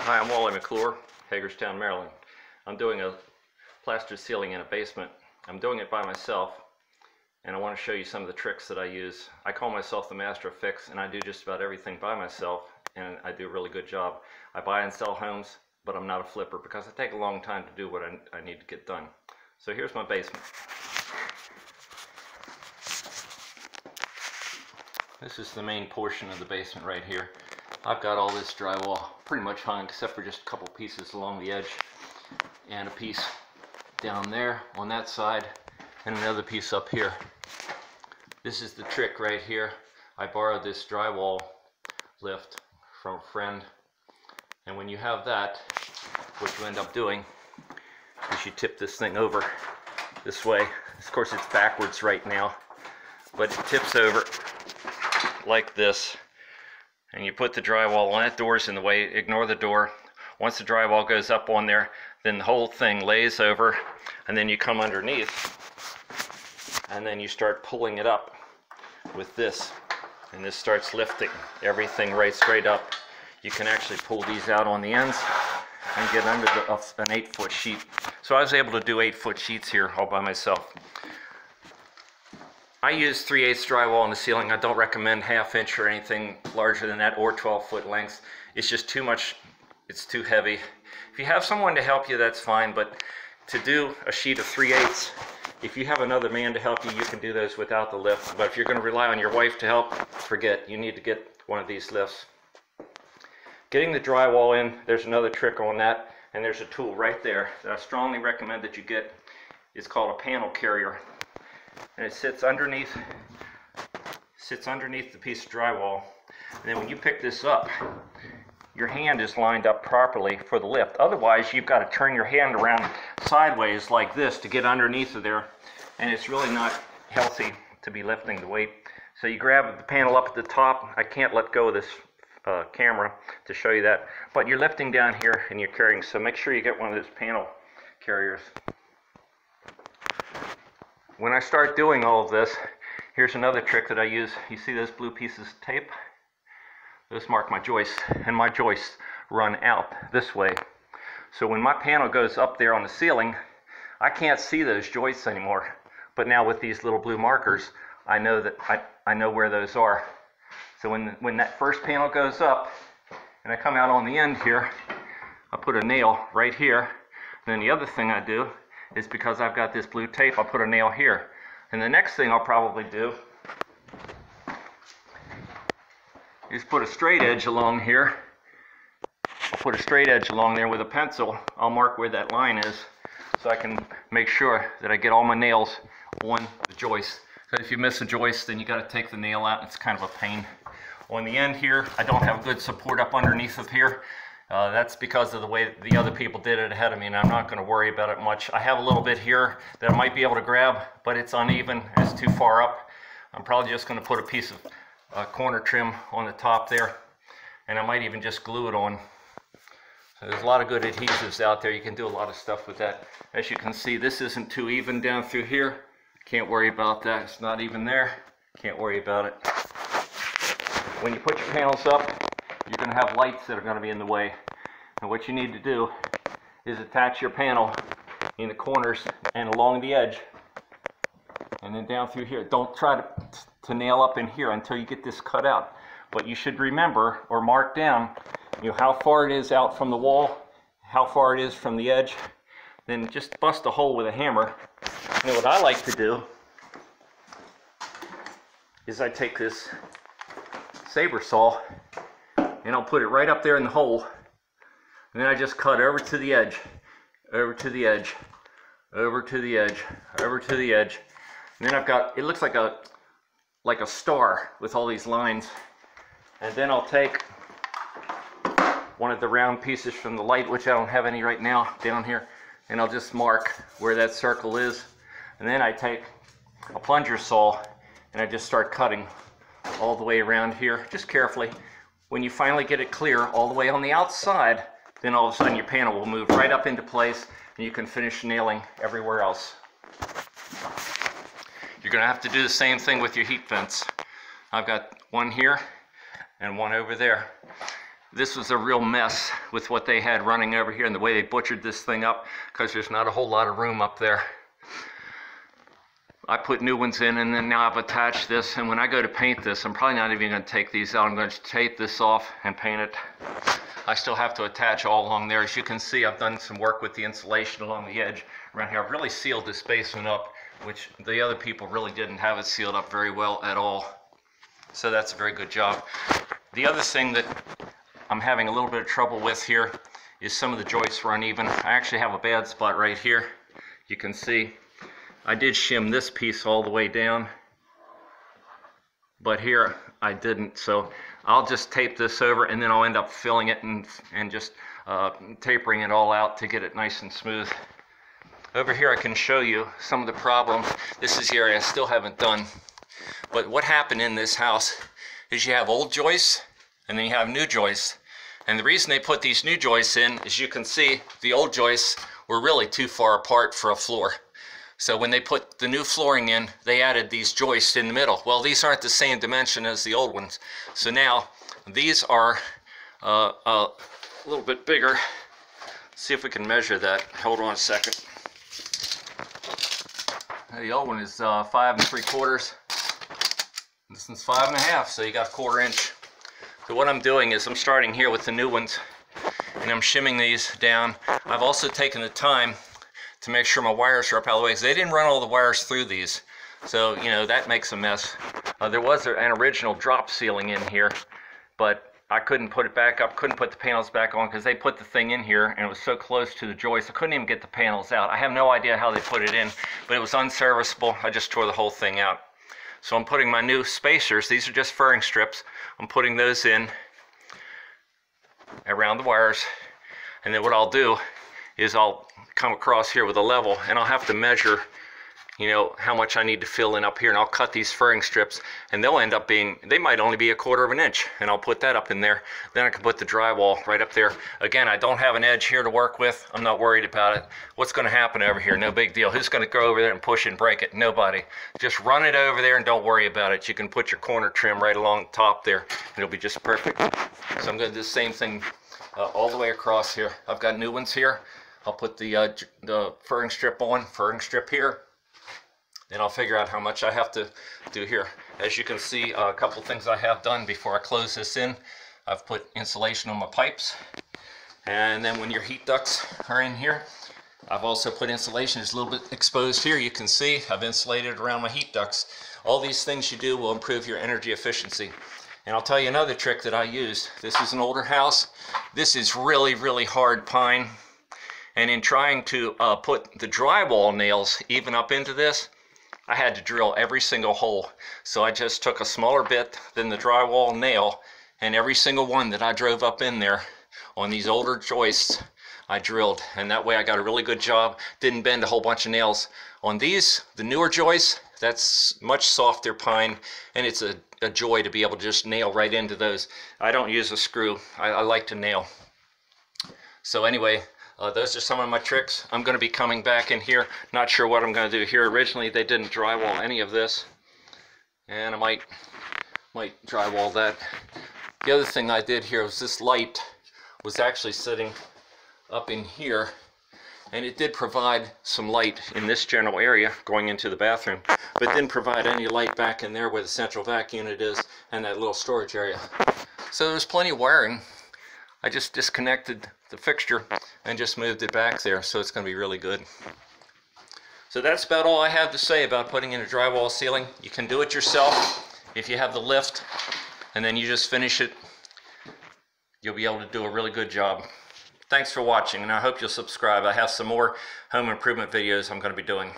Hi, I'm Wally McClure, Hagerstown, Maryland. I'm doing a plaster ceiling in a basement. I'm doing it by myself, and I want to show you some of the tricks that I use. I call myself the master of fix, and I do just about everything by myself, and I do a really good job. I buy and sell homes, but I'm not a flipper because I take a long time to do what I need to get done. So here's my basement. This is the main portion of the basement right here. I've got all this drywall pretty much hung except for just a couple pieces along the edge and a piece down there on that side and another piece up here. This is the trick right here. I borrowed this drywall lift from a friend, and when you have that, what you end up doing is you tip this thing over this way. Of course it's backwards right now, but it tips over like this, and you put the drywall on. That door's in the way, ignore the door. Once the drywall goes up on there, then the whole thing lays over, and then you come underneath and then you start pulling it up with this, and this starts lifting everything right straight up. You can actually pull these out on the ends and get under an 8-foot sheet. So I was able to do 8-foot sheets here all by myself. I use 3/8 drywall on the ceiling. I don't recommend 1/2 inch or anything larger than that, or 12-foot lengths. It's just too much, it's too heavy. If you have someone to help you, that's fine, but to do a sheet of 3/8, if you have another man to help you, you can do those without the lift. But if you're going to rely on your wife to help, forget. You need to get one of these lifts. Getting the drywall in, there's another trick on that, and there's a tool right there that I strongly recommend that you get. It's called a panel carrier. And it sits underneath the piece of drywall. And then when you pick this up, your hand is lined up properly for the lift. Otherwise, you've got to turn your hand around sideways like this to get underneath of there, and it's really not healthy to be lifting the weight. So you grab the panel up at the top. I can't let go of this camera to show you that, but you're lifting down here and you're carrying, so make sure you get one of those panel carriers. When I start doing all of this, here's another trick that I use. You see those blue pieces of tape? Those mark my joists, and my joists run out this way. So when my panel goes up there on the ceiling, I can't see those joists anymore. But now with these little blue markers, I know that I know where those are. So when that first panel goes up, and I come out on the end here, I put a nail right here. And then the other thing I do is, because I've got this blue tape, I'll put a nail here. And the next thing I'll probably do is put a straight edge along here. I'll put a straight edge along there with a pencil. I'll mark where that line is so I can make sure that I get all my nails on the joist. Because if you miss a joist, then you got to take the nail out, and it's kind of a pain. On the end here, I don't have good support up underneath of here. That's because of the way the other people did it ahead of me, and I'm not going to worry about it much. I have a little bit here that I might be able to grab, but it's uneven, it's too far up. I'm probably just going to put a piece of corner trim on the top there, and I might even just glue it on. So there's a lot of good adhesives out there. You can do a lot of stuff with that. As you can see, this isn't too even down through here. Can't worry about that. It's not even there. Can't worry about it. When you put your panels up, you're going to have lights that are going to be in the way. And what you need to do is attach your panel in the corners and along the edge, and then down through here. Don't try to nail up in here until you get this cut out. But you should remember or mark down, how far it is out from the wall, how far it is from the edge. Then just bust a hole with a hammer. And what I like to do is I take this saber saw and I'll put it right up there in the hole, and then I just cut over to the edge, over to the edge, over to the edge, over to the edge. And then I've got, it looks like a star with all these lines. And then I'll take one of the round pieces from the light, which I don't have any right now, down here, and I'll just mark where that circle is. And then I take a plunger saw and I just start cutting all the way around here, just carefully. When you finally get it clear all the way on the outside, then all of a sudden your panel will move right up into place, and you can finish nailing everywhere else. You're going to have to do the same thing with your heat vents. I've got one here and one over there. this was a real mess with what they had running over here and the way they butchered this thing up, because there's not a whole lot of room up there. I put new ones in, and then now I've attached this, and when I go to paint this, I'm probably not even going to take these out. I'm going to tape this off and paint it. I still have to attach all along there. As you can see, I've done some work with the insulation along the edge around here. I've really sealed this basement up, which the other people really didn't have it sealed up very well at all. So that's a very good job. The other thing that I'm having a little bit of trouble with here is some of the joists were uneven. I actually have a bad spot right here. You can see I did shim this piece all the way down, but here I didn't. So I'll just tape this over, and then I'll end up filling it and just tapering it all out to get it nice and smooth. Over here I can show you some of the problems. This is the area I still haven't done. But what happened in this house is you have old joists and then you have new joists. And the reason they put these new joists in, as you can see, the old joists were really too far apart for a floor. So when they put the new flooring in, they added these joists in the middle. Well, these aren't the same dimension as the old ones. So now these are a little bit bigger. Let's see if we can measure that. Hold on a second. The old one is 5 3/4. This one's 5 1/2, so you got 1/4 inch. So what I'm doing is I'm starting here with the new ones, and I'm shimming these down. I've also taken the time to make sure my wires are up out of the way, because they didn't run all the wires through these. So, you know, that makes a mess. There was an original drop ceiling in here, but I couldn't put it back up, couldn't put the panels back on, because they put the thing in here and it was so close to the joist, I couldn't even get the panels out. I have no idea how they put it in, but it was unserviceable. I just tore the whole thing out. So I'm putting my new spacers, these are just furring strips, I'm putting those in around the wires, and then what I'll do is I'll come across here with a level, and I'll have to measure, you know, how much I need to fill in up here, and I'll cut these furring strips, and they'll end up being, they might only be 1/4 inch, and I'll put that up in there. Then I can put the drywall right up there. Again, I don't have an edge here to work with. I'm not worried about it. What's going to happen over here? No big deal. Who's going to go over there and push and break it? Nobody. Just run it over there and don't worry about it. You can put your corner trim right along the top there, and it'll be just perfect. So I'm going to do the same thing all the way across here. I've got new ones here. I'll put the furring strip on, furring strip here. Then I'll figure out how much I have to do here. As you can see, a couple things I have done before I close this in. I've put insulation on my pipes. And then when your heat ducts are in here, I've also put insulation. It's a little bit exposed here. You can see I've insulated around my heat ducts. All these things you do will improve your energy efficiency. And I'll tell you another trick that I use. This is an older house. This is really, really hard pine. And in trying to put the drywall nails even up into this, I had to drill every single hole. So I just took a smaller bit than the drywall nail, and every single one that I drove up in there on these older joists, I drilled. And that way I got a really good job. Didn't bend a whole bunch of nails. On these, the newer joists, that's much softer pine, and it's a joy to be able to just nail right into those. I don't use a screw. I like to nail. So anyway, those are some of my tricks. I'm going to be coming back in here. Not sure what I'm going to do here. Originally, they didn't drywall any of this, and I might drywall that. The other thing I did here was this light was actually sitting up in here, and it did provide some light in this general area going into the bathroom, but didn't provide any light back in there where the central vac unit is and that little storage area. So there's plenty of wiring. I just disconnected the fixture and just moved it back there, so it's going to be really good. So that's about all I have to say about putting in a drywall ceiling. You can do it yourself if you have the lift, and then you just finish it. You'll be able to do a really good job. Thanks for watching, and I hope you'll subscribe. I have some more home improvement videos I'm going to be doing.